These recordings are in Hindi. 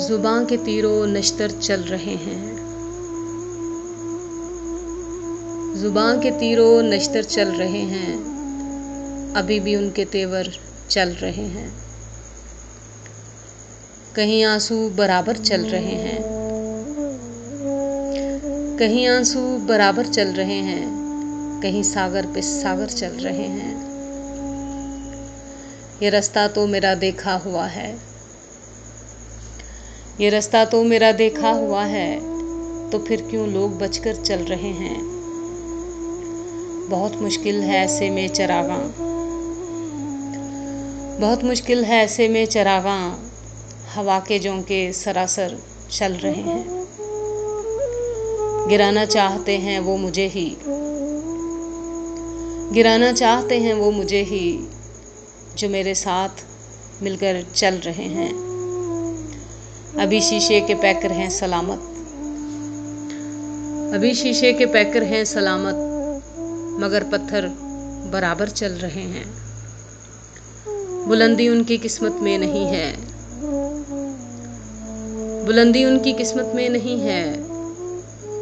जुबां के तीरों नश्तर चल रहे हैं। जुबां के तीरों नश्तर चल रहे हैं, अभी भी उनके तेवर चल रहे हैं। कहीं आंसू बराबर चल रहे हैं, कहीं आंसू बराबर चल रहे हैं, कहीं सागर पे सागर चल रहे हैं। ये रास्ता तो मेरा देखा हुआ है, ये रास्ता तो मेरा देखा हुआ है, तो फिर क्यों लोग बचकर चल रहे हैं। बहुत मुश्किल है ऐसे में चरागां, बहुत मुश्किल है ऐसे में चरागां, हवा के झोंके सरासर चल रहे हैं। गिराना चाहते हैं वो मुझे ही, गिराना चाहते हैं वो मुझे ही, जो मेरे साथ मिलकर चल रहे हैं। अभी शीशे के पैकर हैं सलामत, अभी शीशे के पैकर हैं सलामत, मगर पत्थर बराबर चल रहे हैं। बुलंदी उनकी किस्मत में नहीं है, बुलंदी उनकी किस्मत में नहीं है,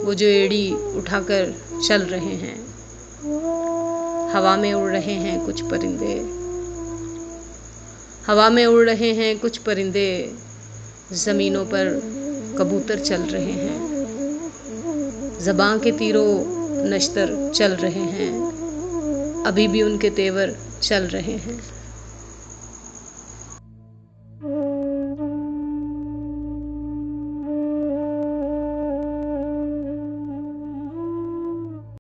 वो जो एड़ी उठाकर चल रहे हैं। हवा में उड़ रहे हैं कुछ परिंदे, हवा में उड़ रहे हैं कुछ परिंदे, ज़मीनों पर कबूतर चल रहे हैं। ज़बां के तीरों नश्तर चल रहे हैं, अभी भी उनके तेवर चल रहे हैं।